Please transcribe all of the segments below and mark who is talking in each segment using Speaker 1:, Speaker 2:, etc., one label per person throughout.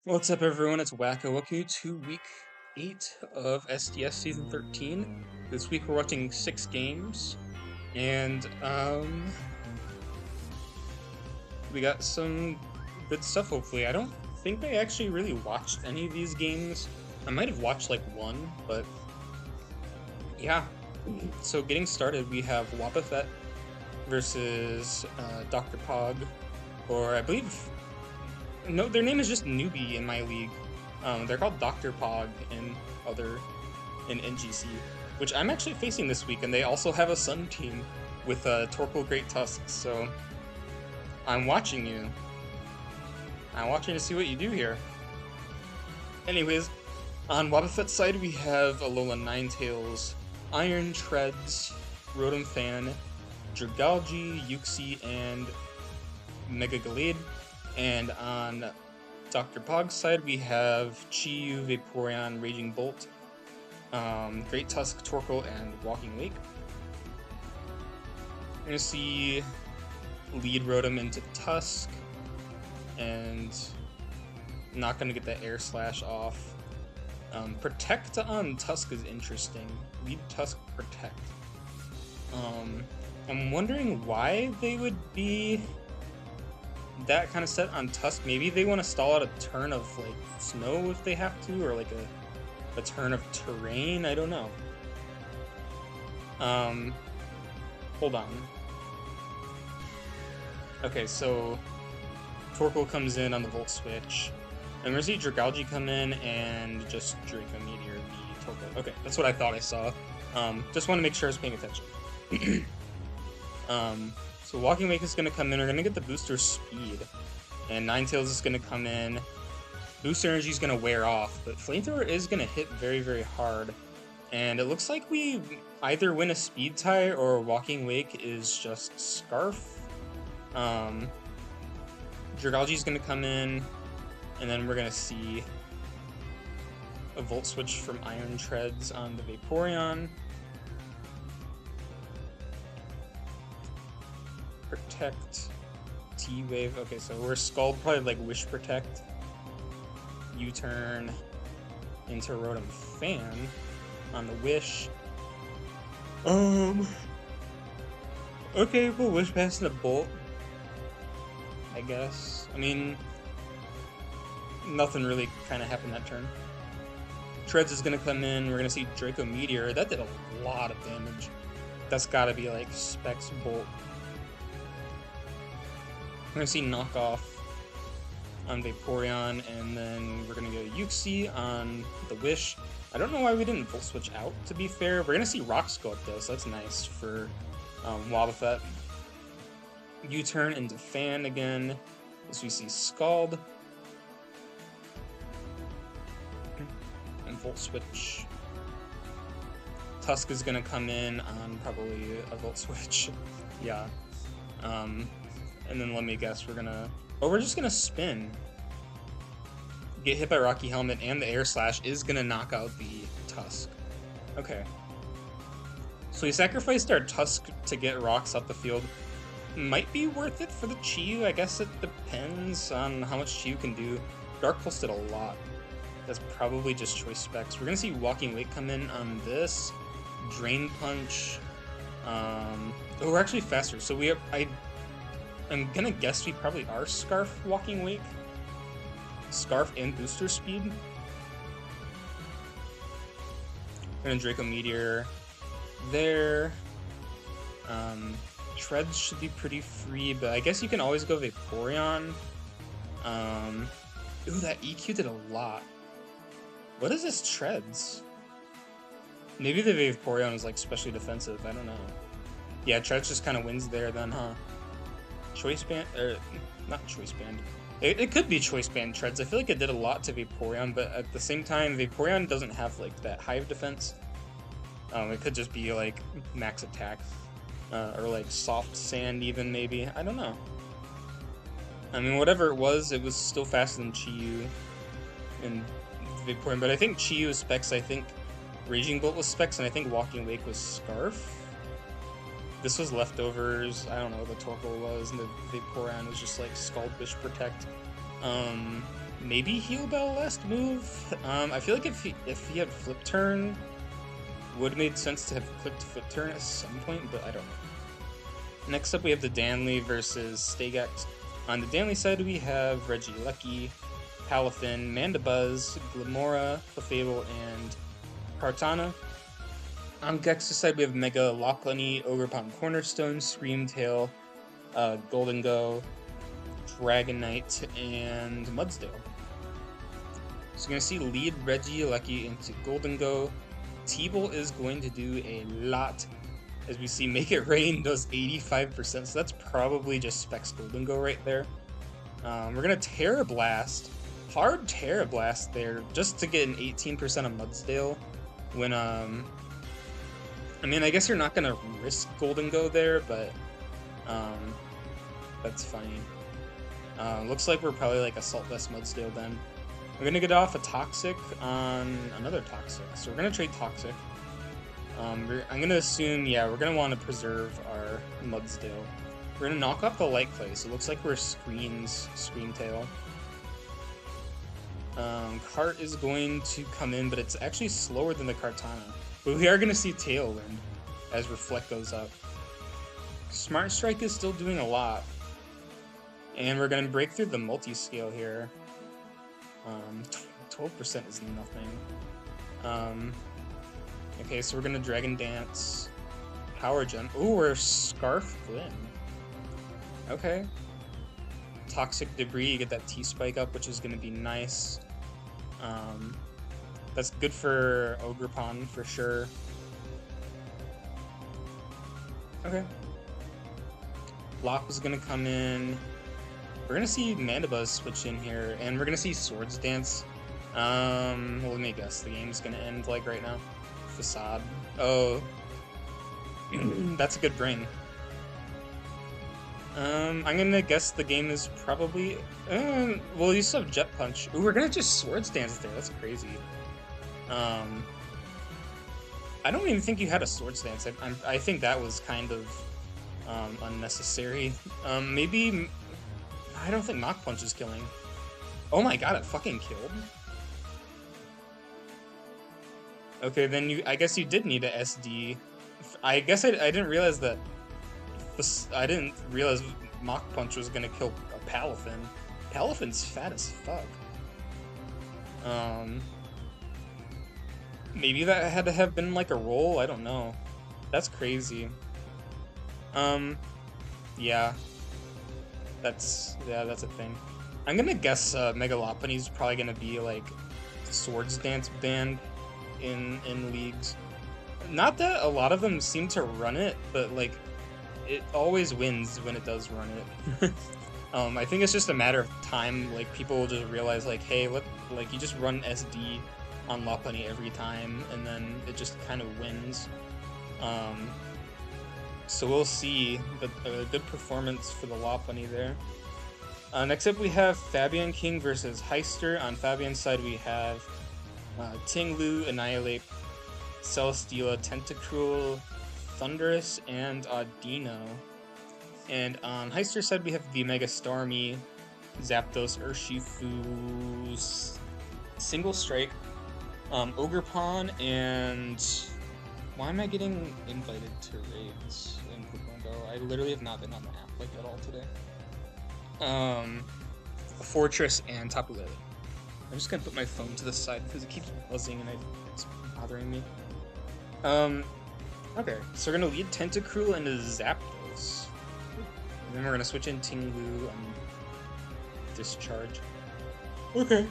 Speaker 1: What's up, everyone? It's Wacko. Welcome to week 8 of SDS season 13. This week we're watching 6 games, and we got some good stuff. Hopefully, I don't think I actually really watched any of these games. I might have watched like one, but yeah. So getting started, we have Wobbuffet versus Dr. Pog, or I believe. No, their name is just Newbie in my league. They're called Dr. Pog in NGC, which I'm actually facing this week, and they also have a Sun team with Torkoal Great Tusks, so I'm watching you. I'm watching to see what you do here. Anyways, on Wobbuffet's side, we have Alola Ninetales, Iron Treads, Rotom Fan, Dragalge, Uxie, and Mega Gallade. And on Dr. Pog's side, we have Chi-Yu, Vaporeon, Raging Bolt, Great Tusk, Torkoal, and Walking Wake. We're going to see lead Rotom into Tusk, and not going to get that Air Slash off. Protect on Tusk is interesting. Lead Tusk, Protect. I'm wondering why they would be that kind of set on Tusk. Maybe they want to stall out a turn of like snow if they have to, or like a turn of terrain. I don't know. Hold on. Okay, so Torkoal comes in on the Volt Switch. And we're gonna see Dragalge come in and just Draco Meteor the Torkoal. Okay, that's what I thought I saw. Just want to make sure I was paying attention. So Walking Wake is going to come in, we're going to get the booster speed, and Ninetales is going to come in, booster energy is going to wear off, but Flamethrower is going to hit very, very hard, and it looks like we either win a speed tie or Walking Wake is just Scarf. Dragalge is going to come in, and then we're going to see a Volt Switch from Iron Treads on the Vaporeon. Protect, T-Wave. Okay, so we're Scald, probably like Wish Protect. U-turn into Rotom Fan on the Wish. Okay, we'll Wish Pass into Bolt, I guess. I mean, nothing really kind of happened that turn. Treads is gonna come in, we're gonna see Draco Meteor. That did a lot of damage. That's gotta be like Specs Bolt. We're going to see Knockoff on Vaporeon, and then we're going to go Uxie on the Wish. I don't know why we didn't Volt Switch out, to be fair. We're going to see Rock Sculpt, though, so that's nice for Wobbuffet. U-turn into Fan again, as we see Scald. And Volt Switch. Tusk is going to come in on probably a Volt Switch. Yeah. And then let me guess, we're just gonna spin. Get hit by Rocky Helmet, and the Air Slash is gonna knock out the Tusk. Okay. So we sacrificed our Tusk to get rocks up the field. Might be worth it for the Chi-Yu. I guess it depends on how much Chi-Yu can do. Dark Pulse did a lot. That's probably just choice specs. We're gonna see Walking Wake come in on this. Drain Punch. Oh, we're actually faster. So I'm gonna guess we probably are Scarf Walking Wake. Scarf and booster speed. We're gonna Draco Meteor there. Treads should be pretty free, but I guess you can always go Vaporeon. Ooh, that EQ did a lot. What is this Treads? Maybe the Vaporeon is like specially defensive, I don't know. Yeah, Treads just kind of wins there then, huh? Choice Band, or not Choice Band. It could be Choice Band Treads. I feel like it did a lot to Vaporeon, but at the same time, Vaporeon doesn't have like that Hive defense. It could just be like max attack, or like soft sand even maybe. I don't know. I mean, whatever it was still faster than Chi-Yu and Vaporeon. But I think Chi-Yu was specs. I think Raging Bolt was specs, and I think Walking Wake was Scarf. This was leftovers. I don't know what the Torkoal was, and the Vaporeon was just like Scald, Wish Protect. maybe Heal Bell last move. I feel like if he had Flip Turn, would have made sense to have clicked Flip Turn at some point, but I don't know. Next up, we have the Danley versus Stegax. On the Danley side, we have Regieleki, Palafin, Mandibuzz, Glimora, Clefable, and Kartana. On Gex's side, we have Mega Lopunny, Ogerpon Cornerstone, Screamtail, Goldengo, Dragonite, and Mudsdale. So you're going to see lead Regieleki into Goldengo. T-Bolt is going to do a lot. As we see, Make It Rain does 85%, so that's probably just Specs Goldengo right there. We're going to Terra Blast. Hard Terra Blast there, just to get an 18% of Mudsdale. When, I mean, I guess you're not going to risk Goldengo there, but, that's funny. Looks like we're probably like Assault Vest Mudsdale then. We're going to get off a Toxic on another Toxic, so we're going to trade Toxic. I'm going to assume, yeah, we're going to want to preserve our Mudsdale. We're going to knock off the Light Clay, so it looks like we're Screamtail. Cart is going to come in, but it's actually slower than the Kartana. But we are going to see Tailwind as Reflect goes up. Smart Strike is still doing a lot. And we're going to break through the multi-scale here. 12% is nothing. Okay, so we're going to Dragon Dance. Power Gem. Ooh, we're Scarf Flynn. Okay. Toxic Debris, you get that T-Spike up, which is going to be nice. That's good for Ogerpon, for sure. Okay. Lock is going to come in. We're going to see Mandibuzz switch in here, and we're going to see Swords Dance. Well, let me guess. The game's going to end, like, right now. Facade. Oh. That's a good brain. I'm gonna guess the game is probably... well, you still have Jet Punch. Ooh, we're gonna just Swords Dance there. That's crazy. I don't even think you had a Swords Dance. I think that was kind of unnecessary. Maybe... I don't think Mach Punch is killing. Oh my god, it fucking killed? Okay, then I guess you did need a SD. I guess I didn't realize that... I didn't realize Mach Punch was gonna kill a Palafin. Palafin's fat as fuck. Maybe that had to have been like a roll? I don't know. That's crazy. Yeah. That's a thing. I'm gonna guess Mega Lopunny's probably gonna be like Swords Dance banned in leagues. Not that a lot of them seem to run it, but like it always wins when it does run it. I think it's just a matter of time. Like people will just realize like, hey, you just run SD on Lopunny every time, and then it just kind of wins. So we'll see, but a good performance for the Lopunny there. Next up we have Fabian King versus Heister. On Fabian's side we have Tinglu, Annihilate, Celesteela, Tentacruel, Thundurus, and Audino. And on Heister's side we have the Mega Starmie, Zapdos, Urshifu, Single Strike, Ogerpon, and... Why am I getting invited to raids in Pokemon Go? I literally have not been on the app like at all today. Fortress and Tapu Lele. I'm just gonna put my phone to the side because it keeps buzzing and it's bothering me. Okay, so we're gonna lead Tentacruel into Zapdos. And then we're gonna switch in Tinglu and Discharge. Okay.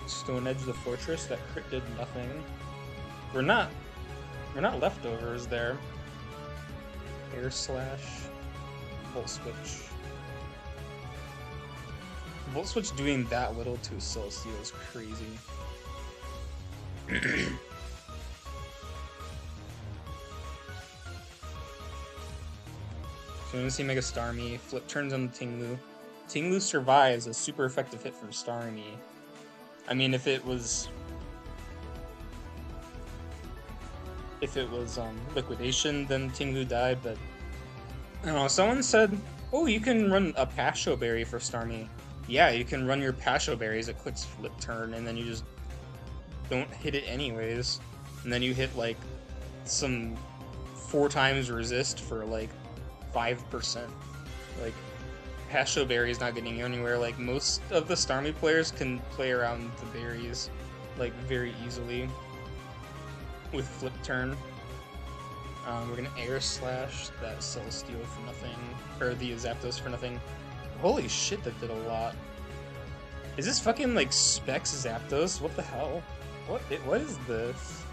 Speaker 1: Stone Edge the Fortress, that crit did nothing. We're not leftovers there. Air Slash, Volt Switch. Volt Switch doing that little to Celesteela is crazy. So we're gonna see Mega Starmie, flip turns on the Tinglu. Tinglu survives a super effective hit from Starmie. I mean, if it was Liquidation, then Tinglu died, but I don't know, someone said Oh, you can run a Pasho Berry for Starmie. Yeah, you can run your Pasho Berries. It clicks flip turn, and then you just don't hit it anyways. And then you hit like some 4 times resist for like 5%. Like, Pasho Berry is not getting you anywhere. Like, most of the Starmie players can play around the berries like very easily with flip turn. We're gonna Air Slash that Celestial for nothing, or the Zapdos for nothing. Holy shit, that did a lot. Is this fucking like Specs Zapdos? What the hell? What is this?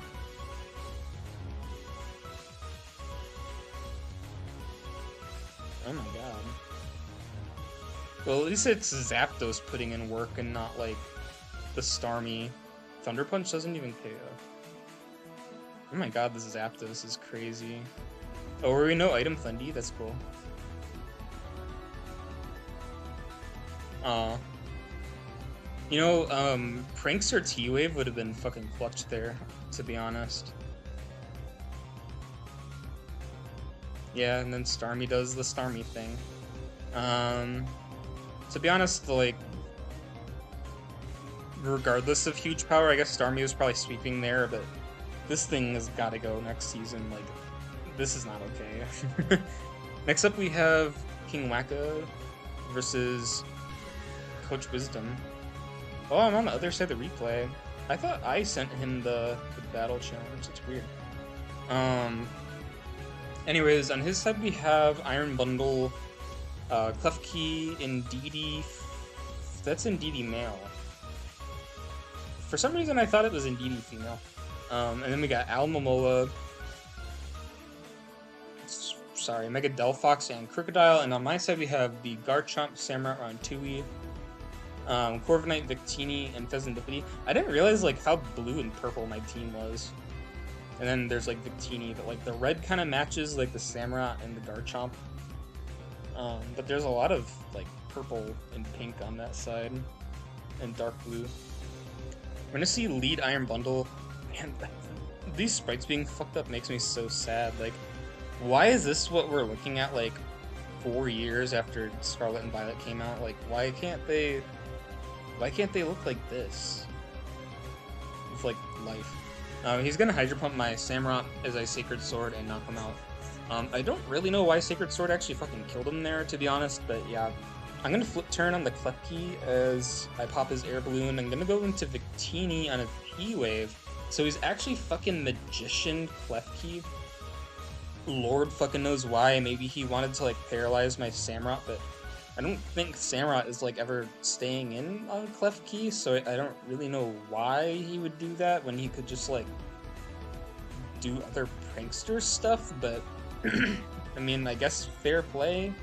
Speaker 1: Oh my god. Well, at least it's Zapdos putting in work and not like the Starmie. Thunder Punch doesn't even KO. Oh my god, this Zapdos is crazy. Oh, were we no item Thundy? That's cool. You know, Prankster T-Wave would have been fucking clutch there, to be honest. Yeah, and then Starmie does the Starmie thing. To be honest, like, regardless of huge power, I guess Starmie was probably sweeping there, but this thing has got to go next season. Like, this is not okay. Next up, we have King Wacka versus Coach Wisdom. Oh, I'm on the other side of the replay. I thought I sent him the battle challenge. That's weird. Anyways, on his side we have Iron Bundle, Klefki, Indeedee. That's Indeedee male. For some reason I thought it was Indeedee female. And then we got Almamola, sorry, Mega Delphox and Crocodile, and on my side we have the Garchomp, Samurott, Rantui, Corviknight, Victini, and Pheasantipity. I didn't realize like how blue and purple my team was. And then there's like Victini, but like the red kind of matches like the Samurott and the Garchomp. But there's a lot of like purple and pink on that side, and dark blue. We're gonna see lead Iron Bundle. Man, these sprites being fucked up makes me so sad. Like, why is this what we're looking at like 4 years after Scarlet and Violet came out? Like, why can't they look like this? With like life. He's gonna Hydro Pump my Samurott as a Sacred Sword and knock him out. I don't really know why Sacred Sword actually fucking killed him there, to be honest, but yeah. I'm gonna flip turn on the Klefki as I pop his Air Balloon. I'm gonna go into Victini on a P-Wave. So he's actually fucking Magician Klefki. Lord fucking knows why. Maybe he wanted to like paralyze my Samurott, but I don't think Samurott is like ever staying in on Klefki, so I don't really know why he would do that when he could just like do other prankster stuff, but I mean, I guess fair play.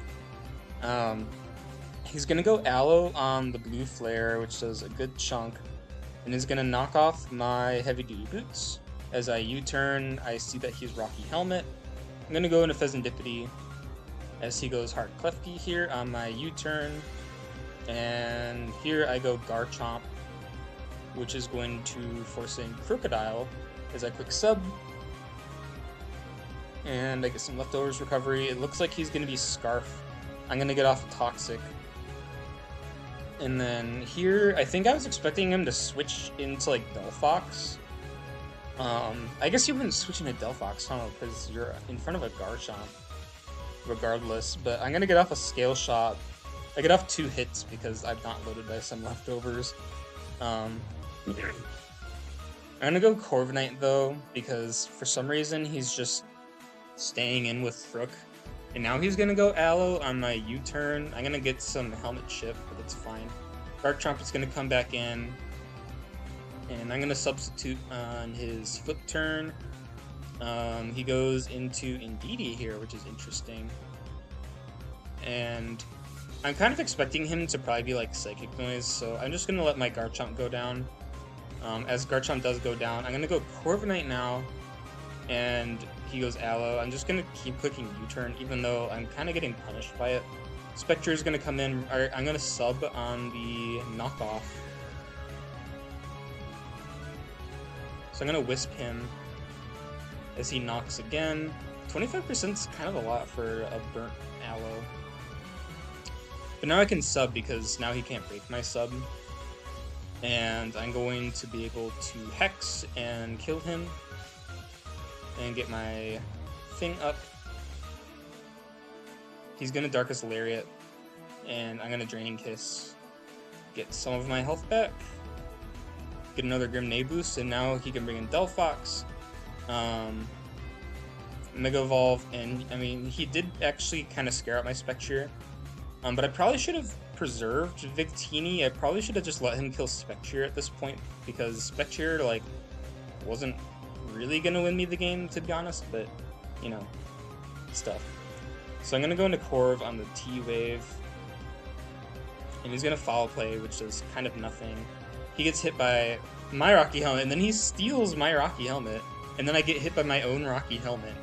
Speaker 1: He's gonna go Aloe on the Blue Flare, which does a good chunk, and is gonna knock off my Heavy Duty Boots. As I U-turn, I see that he's Rocky Helmet. I'm gonna go into Pheasantipity as he goes Hard Klefki here on my U-turn, and here I go Garchomp, which is going to force in Crocodile as I quick sub, and I get some leftovers recovery. It looks like he's gonna be Scarf. I'm gonna get off Toxic. And then here, I think I was expecting him to switch into like Delphox. I guess you wouldn't switch into Delphox, huh? Because you're in front of a Garchomp, regardless. But I'm gonna get off a Scale Shot. I get off 2 hits because I'm not loaded by some leftovers. I'm gonna go Corviknight though, because for some reason he's just staying in with Frook. And now he's gonna go Aloe on my U-turn. I'm gonna get some Helmet Chip, but it's fine. Garchomp is gonna come back in. And I'm gonna substitute on his flip turn. He goes into Indeedee here, which is interesting. And I'm kind of expecting him to probably be like Psychic Noise, so I'm just gonna let my Garchomp go down. As Garchomp does go down, I'm gonna go Corviknight now. And he goes Aloe. I'm just gonna keep clicking U-turn, even though I'm kind of getting punished by it. Spectrier is gonna come in. I'm gonna sub on the knockoff. So I'm gonna Wisp him as he knocks again. 25% is kind of a lot for a burnt Aloe. But now I can sub because now he can't break my sub. And I'm going to be able to Hex and kill him. And get my thing up. He's gonna Darkest Lariat. And I'm gonna Draining Kiss. Get some of my health back. Get another Grim boost, and now he can bring in Delphox. Mega Evolve, and I mean, he did actually kind of scare out my Spectrier. But I probably should have preserved Victini. I probably should have just let him kill Spectrier at this point, because Spectrier, like, wasn't really gonna win me the game, to be honest, but, you know, stuff. So I'm gonna go into Corv on the T-Wave, and he's gonna Foul Play, which does kind of nothing. He gets hit by my Rocky Helmet, and then he steals my Rocky Helmet, and then I get hit by my own Rocky Helmet.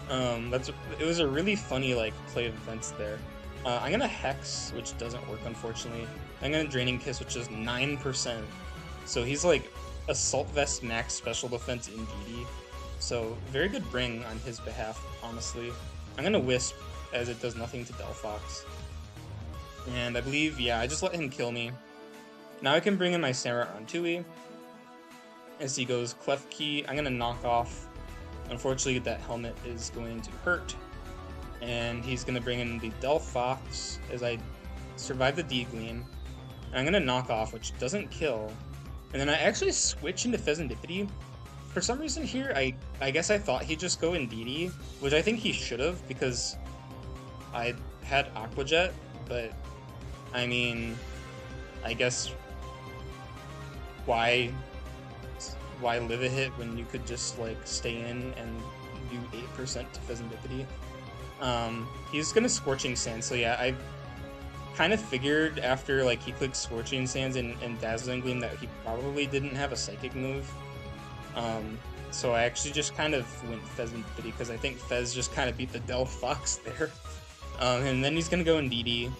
Speaker 1: It was a really funny, like, play of events there. I'm gonna Hex, which doesn't work, unfortunately. I'm gonna Draining Kiss, which is 9%. So he's like Assault Vest max special defense Indeedee. So very good bring on his behalf, honestly. I'm gonna Wisp, as it does nothing to Delphox. And I believe, yeah, I just let him kill me. Now I can bring in my Samurott on Tui. As he goes Clef Key, I'm gonna knock off. Unfortunately, that helmet is going to hurt. And he's going to bring in the Delphox as I survive the D-Gleam. And I'm going to knock off, which doesn't kill. And then I actually switch into Pheasantipity. For some reason here, I guess I thought he'd just go Indeedee, which I think he should have, because I had Aqua Jet, but I mean, I guess why live a hit when you could just like stay in and do 8% to Pheasantipity? He's gonna Scorching Sands, so yeah, I kind of figured after like he clicked Scorching Sands and Dazzling Gleam that he probably didn't have a Psychic move. So I actually just kind of went Pheasantipity because I think Fez just kind of beat the Delphox there. And then he's gonna go Indeedee,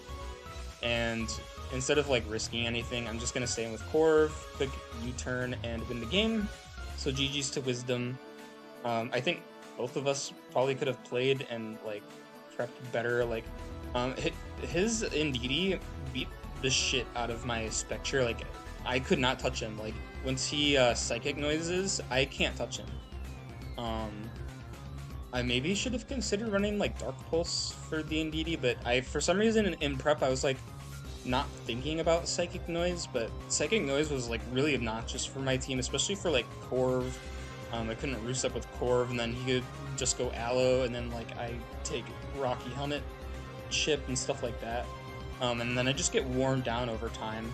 Speaker 1: and instead of like risking anything, I'm just gonna stay in with Corv, quick U-turn, and win the game. So GG's to Wisdom. I think both of us probably could have played and like prepped better. Like, his Indeedee beat the shit out of my Spectre. Like, I could not touch him. Like, once he Psychic Noises, I can't touch him. I maybe should have considered running like Dark Pulse for the Indeedee, but for some reason in prep I was like not thinking about Psychic Noise, but Psychic Noise was like really obnoxious for my team, especially for like Corv. I couldn't roost up with Corv, and then he could just go Aloe, and then like I take Rocky Helmet chip and stuff like that. And then I just get worn down over time.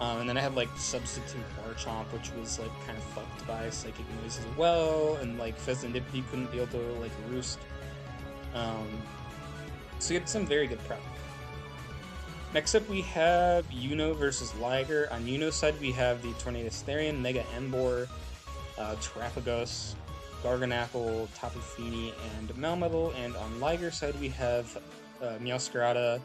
Speaker 1: And then I had like Substitute Garchomp, which was like kind of fucked by Psychic Noise as well, and like Pheasantipity couldn't be able to like roost. So you get some very good prep. Next up we have Yuno versus Liger. On Yuno's side we have the Tornadus Therian, Mega Emboar, Terapagos, Garganacl, Tapu Fini, and Melmetal. And on Liger's side we have Meowscarada,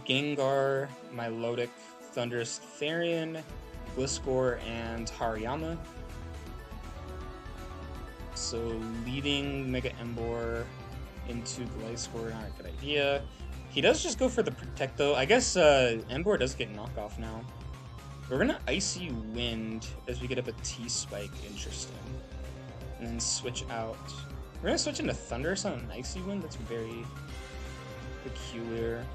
Speaker 1: Gengar, Milotic, Thundurus Therian, Gliscor, and Hariyama. So leading Mega Emboar into Gliscor, not a good idea. He does just go for the Protect though. I guess Emboar does get knockoff now. We're gonna Icy Wind as we get up a T-Spike, interesting. And then switch out. We're gonna switch into Thundurus on an Icy Wind, that's very peculiar.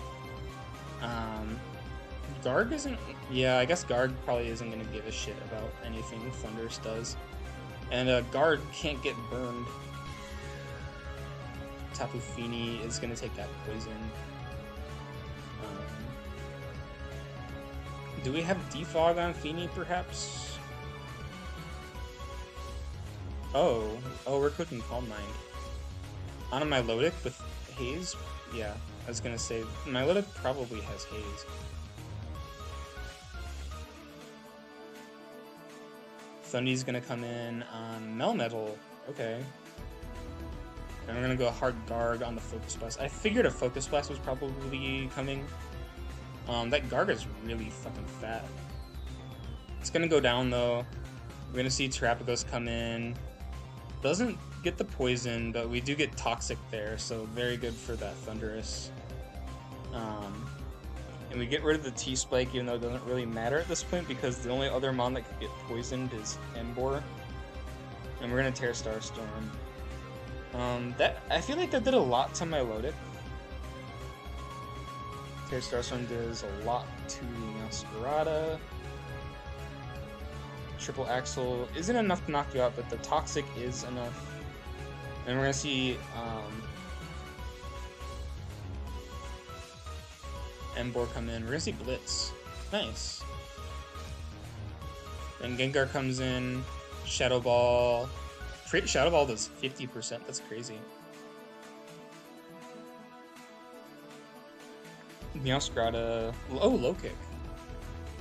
Speaker 1: Garg isn't... Yeah, I guess Garg probably isn't going to give a shit about anything Thundurus does. And Garg can't get burned. Tapu Fini is going to take that poison. Do we have Defog on Fini, perhaps? Oh, we're cooking Calm Mind. On a Milotic with Haze? Yeah, I was going to say, Milotic probably has Haze. Thundy's gonna come in on Melmetal. Okay. And we're gonna go hard Garg on the Focus Blast. I figured a Focus Blast was probably coming. That Garg is really fucking fat. It's gonna go down though. We're gonna see Terapagos come in. Doesn't get the poison, but we do get Toxic there, so very good for that Thundurus. And we get rid of the T-Spike, even though it doesn't really matter at this point, because the only other mon that could get poisoned is Embor. And we're gonna tear Starstorm. I feel like that did a lot to my Loaded. Tear Starstorm does a lot to Masquerada. Triple Axle isn't enough to knock you out, but the Toxic is enough. And we're gonna see Embor come in. We're gonna see Blitz. Nice. Then Gengar comes in. Shadow Ball. Shadow Ball does 50%. That's crazy. Meowscrata. Oh, low kick.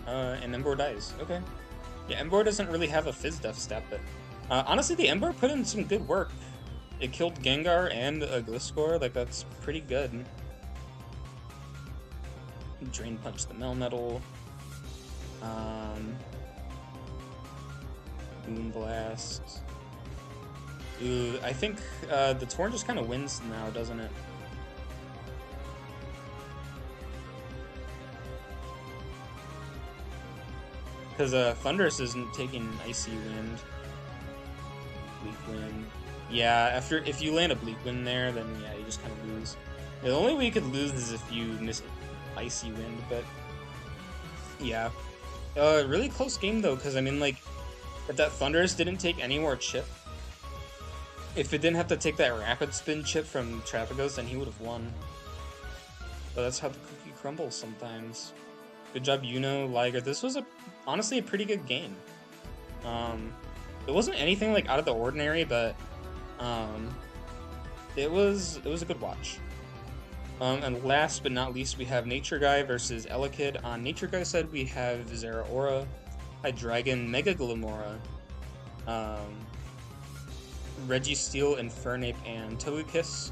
Speaker 1: And Embor dies. Okay. Yeah, Embor doesn't really have a Fizz Def stat, but honestly, the Embor put in some good work. It killed Gengar and a Gliscor. Like, that's pretty good. Drain Punch the Melmetal. Moonblast. Ooh, I think the Torn just kind of wins now, doesn't it? Because Thundurus isn't taking Icy Wind. Bleak Wind. Yeah, if you land a Bleak Wind there, then yeah, you just kind of lose. The only way you could lose is if you miss Icy Wind, but yeah. Really close game though, because I mean, like, if that Thundurus didn't take any more chip, if it didn't have to take that Rapid Spin chip from Trapagos, then he would have won. But that's how the cookie crumbles sometimes. Good job, Yuno, Liger. This was honestly a pretty good game. It wasn't anything like out of the ordinary, but it was a good watch. And last but not least, we have Nature Guy versus Elekid. On Nature Guy's side, we have Zeraora, Hydreigon, Mega Glamora, Registeel, Infernape, and Togekiss.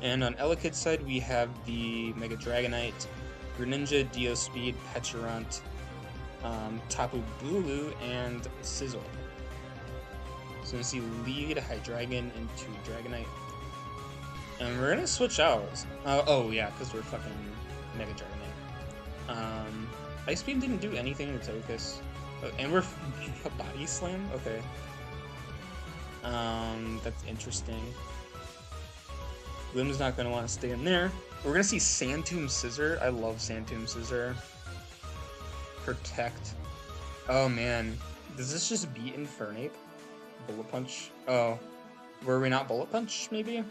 Speaker 1: And on Elekid's side, we have the Mega Dragonite, Greninja, Geospeed, Pecharunt, Tapu Bulu, and Sizzle. So you see lead Hydreigon into Dragonite. And we're gonna switch out. Oh yeah, because we're fucking Mega Dragonite. Ice Beam didn't do anything to Togekiss. And we're Body Slam? Okay. That's interesting. Lim's not gonna want to stay in there. We're gonna see Sandtomb Scissor. I love Sandtomb Scissor. Protect. Oh man. Does this just beat Infernape? Bullet Punch? Oh. Were we not Bullet Punch, maybe?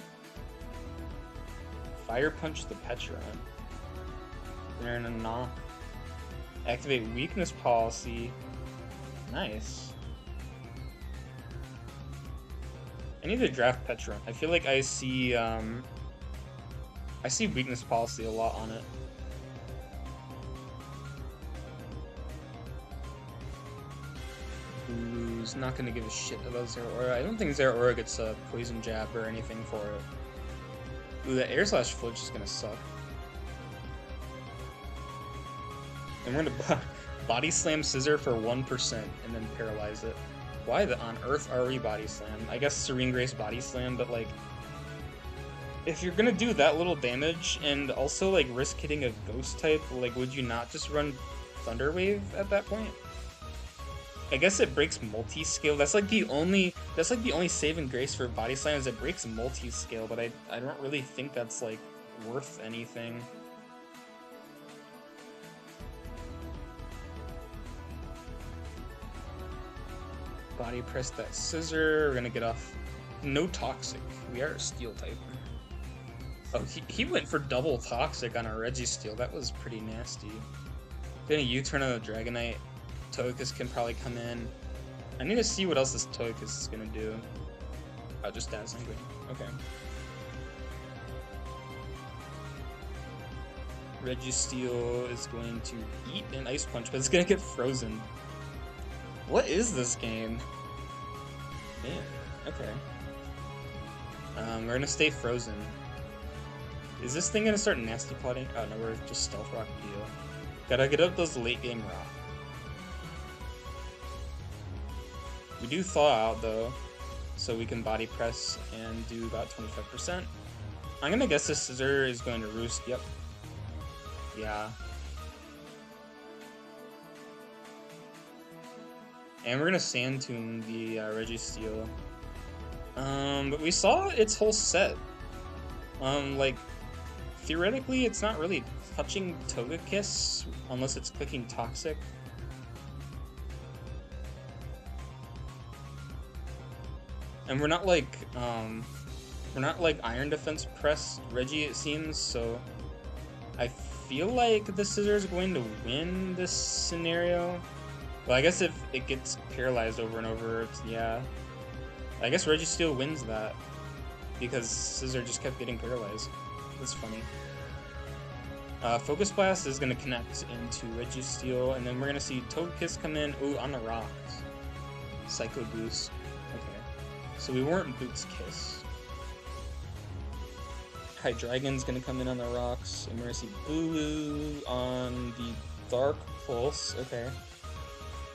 Speaker 1: Fire Punch the Pecharunt. They're in a knock. Activate Weakness Policy. Nice. I need to draft Pecharunt. I feel like I see Weakness Policy a lot on it. Blue's not gonna give a shit about Zeraora. I don't think Zeraora gets a Poison Jab or anything for it. Ooh, that Air Slash Float's just gonna suck. And we're gonna Body Slam Scissor for 1% and then paralyze it. Why on earth are we Body Slam? I guess Serene Grace Body Slam, but like, if you're gonna do that little damage and also like risk hitting a Ghost type, like, would you not just run Thunder Wave at that point? I guess it breaks multi-scale. That's like the only saving grace for Body Slam is it breaks multi-scale, but I don't really think that's like worth anything. Body Press that Scissor. We're gonna get off no Toxic. We are a Steel type. Oh, he went for double Toxic on a Registeel. That was pretty nasty. Then a U-turn on the Dragonite. Togekiss can probably come in. I need to see what else this Togekiss is gonna do. Oh, just Dazzling Gleam. Okay. Registeel is going to eat an Ice Punch, but it's gonna get frozen. What is this game? Man, okay. We're gonna stay frozen. Is this thing gonna start nasty plotting? Oh no, we're just Stealth Rock deal. Gotta get up those late game rock. We do Thaw Out though, so we can Body Press and do about 25%. I'm gonna guess this Scissor is going to Roost. Yep. Yeah. And we're gonna Sand Tomb the Registeel. But we saw its whole set. Like, theoretically, it's not really touching Togekiss unless it's clicking Toxic. And we're not like Iron Defense pressed Reggie, it seems, so I feel like the Scissor is going to win this scenario. Well, I guess if it gets paralyzed over and over, yeah. I guess Registeel wins that because Scissor just kept getting paralyzed. That's funny. Focus Blast is going to connect into Registeel, and then we're going to see Togekiss come in. Ooh, on the rocks. Psycho Boost. Okay. So we weren't Boots Kiss. Hydreigon's going to come in on the rocks, and we're going to see Bulu on the Dark Pulse. Okay.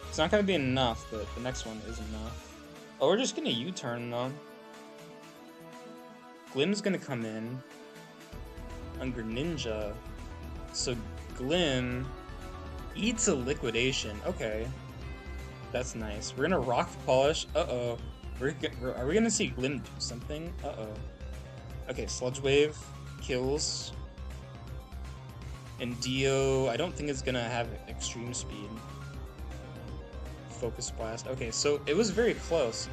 Speaker 1: It's not going to be enough, but the next one is enough. Oh, we're just going to U-turn, though. Glim's going to come in on Greninja. So Glim eats a Liquidation. Okay. That's nice. We're going to Rock Polish. Uh-oh. Are we going to see Glim do something? Uh-oh. Okay, Sludge Wave kills. And Dio, I don't think it's going to have extreme speed. Focus Blast. Okay, so it was very close.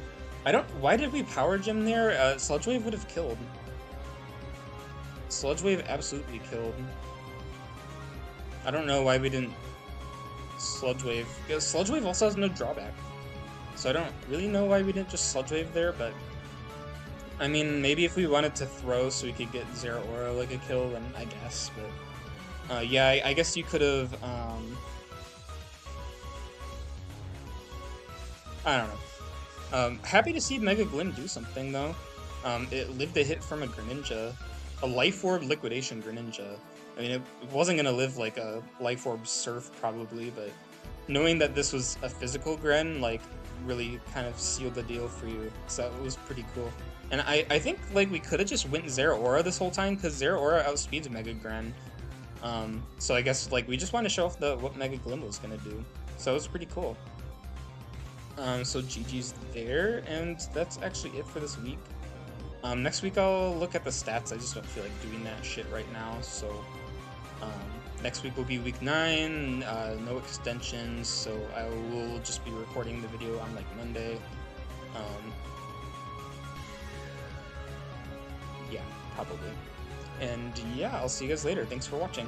Speaker 1: Why did we Power Gem there? Sludge Wave would have killed. Sludge Wave absolutely killed. I don't know why we didn't Sludge Wave. Because Sludge Wave also has no drawback. So I don't really know why we didn't just Sludge Wave there, but I mean, maybe if we wanted to throw so we could get Zeraora like a kill, then I guess, but yeah, I guess you could have I don't know. Happy to see Mega Glim do something, though. It lived a hit from a Greninja. A Life Orb Liquidation Greninja. I mean, it wasn't going to live like a Life Orb Surf, probably, but knowing that this was a physical Gren, like, really kind of sealed the deal for you. So it was pretty cool. And I think, like, we could have just went Zeraora this whole time, because Zeraora outspeeds Mega Gren. So I guess, like, we just want to show off what Mega Glim was going to do. So it was pretty cool. So GG's there, and that's actually it for this week. Next week I'll look at the stats. I just don't feel like doing that shit right now, so next week will be week 9, no extensions, so I will just be recording the video on like Monday. Yeah, probably. And yeah, I'll see you guys later. Thanks for watching.